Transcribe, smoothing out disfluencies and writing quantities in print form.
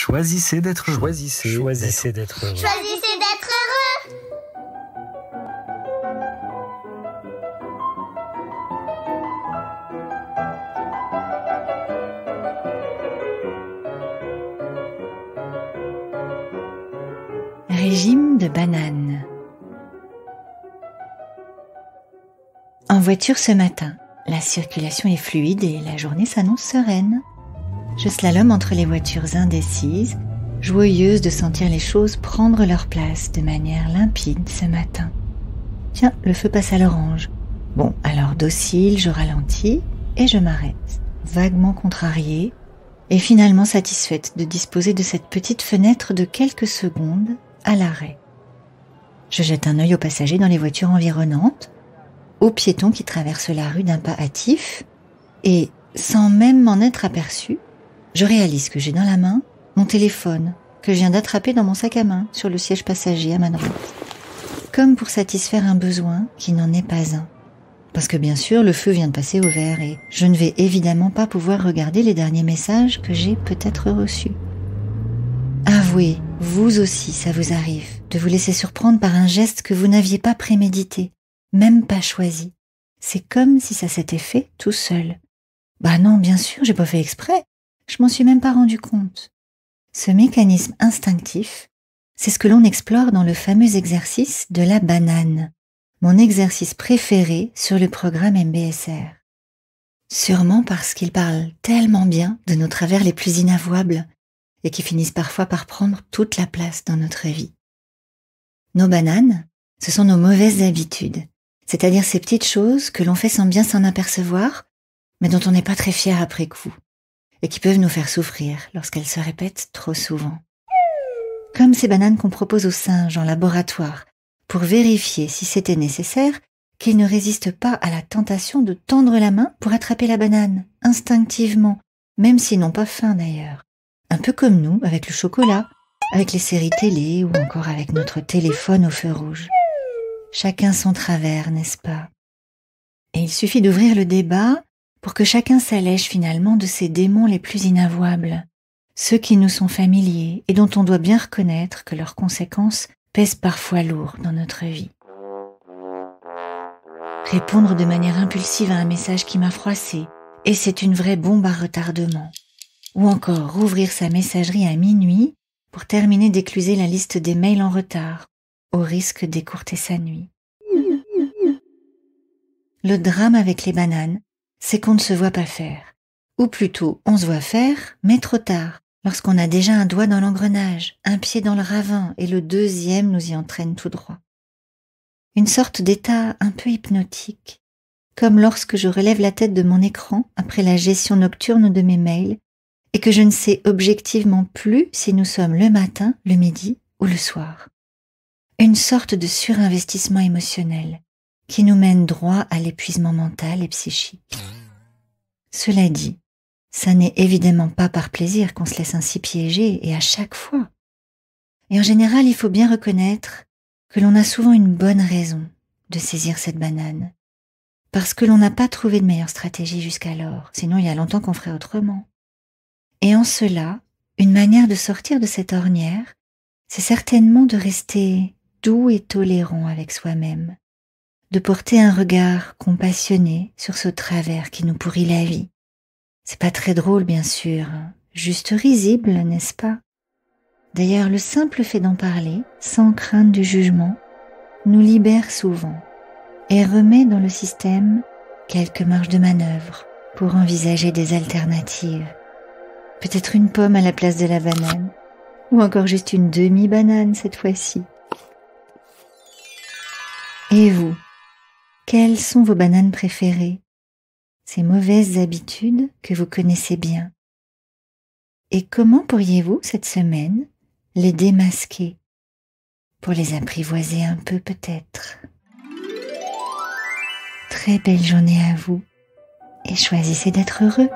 Choisissez d'être heureux. Choisissez d'être heureux. Choisissez d'être heureux. Régime de banane. En voiture ce matin, la circulation est fluide et la journée s'annonce sereine. Je slalome entre les voitures indécises, joyeuse de sentir les choses prendre leur place de manière limpide ce matin. Tiens, le feu passe à l'orange. Bon, alors docile, je ralentis et je m'arrête, vaguement contrariée et finalement satisfaite de disposer de cette petite fenêtre de quelques secondes à l'arrêt. Je jette un œil aux passagers dans les voitures environnantes, aux piétons qui traversent la rue d'un pas hâtif, et, sans même m'en être aperçu, je réalise que j'ai dans la main mon téléphone que je viens d'attraper dans mon sac à main sur le siège passager à ma droite. Comme pour satisfaire un besoin qui n'en est pas un. Parce que bien sûr, le feu vient de passer au vert et je ne vais évidemment pas pouvoir regarder les derniers messages que j'ai peut-être reçus. Avouez, vous aussi ça vous arrive, de vous laisser surprendre par un geste que vous n'aviez pas prémédité, même pas choisi. C'est comme si ça s'était fait tout seul. Bah non, bien sûr, j'ai pas fait exprès. Je m'en suis même pas rendu compte. Ce mécanisme instinctif, c'est ce que l'on explore dans le fameux exercice de la banane, mon exercice préféré sur le programme MBSR. Sûrement parce qu'il parle tellement bien de nos travers les plus inavouables et qui finissent parfois par prendre toute la place dans notre vie. Nos bananes, ce sont nos mauvaises habitudes, c'est-à-dire ces petites choses que l'on fait sans bien s'en apercevoir, mais dont on n'est pas très fier après coup, et qui peuvent nous faire souffrir lorsqu'elles se répètent trop souvent. Comme ces bananes qu'on propose aux singes en laboratoire, pour vérifier si c'était nécessaire, qu'ils ne résistent pas à la tentation de tendre la main pour attraper la banane, instinctivement, même s'ils n'ont pas faim d'ailleurs. Un peu comme nous, avec le chocolat, avec les séries télé ou encore avec notre téléphone au feu rouge. Chacun son travers, n'est-ce pas? Et il suffit d'ouvrir le débat pour que chacun s'allège finalement de ces démons les plus inavouables, ceux qui nous sont familiers et dont on doit bien reconnaître que leurs conséquences pèsent parfois lourd dans notre vie. Répondre de manière impulsive à un message qui m'a froissé, et c'est une vraie bombe à retardement. Ou encore rouvrir sa messagerie à minuit pour terminer d'écluser la liste des mails en retard, au risque d'écourter sa nuit. Le drame avec les bananes, c'est qu'on ne se voit pas faire. Ou plutôt, on se voit faire, mais trop tard, lorsqu'on a déjà un doigt dans l'engrenage, un pied dans le ravin et le deuxième nous y entraîne tout droit. Une sorte d'état un peu hypnotique, comme lorsque je relève la tête de mon écran après la gestion nocturne de mes mails et que je ne sais objectivement plus si nous sommes le matin, le midi ou le soir. Une sorte de surinvestissement émotionnel qui nous mène droit à l'épuisement mental et psychique. Cela dit, ça n'est évidemment pas par plaisir qu'on se laisse ainsi piéger et à chaque fois. Et en général, il faut bien reconnaître que l'on a souvent une bonne raison de saisir cette banane, parce que l'on n'a pas trouvé de meilleure stratégie jusqu'alors, sinon il y a longtemps qu'on ferait autrement. Et en cela, une manière de sortir de cette ornière, c'est certainement de rester doux et tolérant avec soi-même, de porter un regard compassionné sur ce travers qui nous pourrit la vie. C'est pas très drôle, bien sûr, juste risible, n'est-ce pas? D'ailleurs, le simple fait d'en parler, sans crainte du jugement, nous libère souvent et remet dans le système quelques marges de manœuvre pour envisager des alternatives. Peut-être une pomme à la place de la banane, ou encore juste une demi-banane cette fois-ci. Et vous, quelles sont vos bananes préférées? Ces mauvaises habitudes que vous connaissez bien. Et comment pourriez-vous, cette semaine, les démasquer, pour les apprivoiser un peu peut-être? Très belle journée à vous, et choisissez d'être heureux.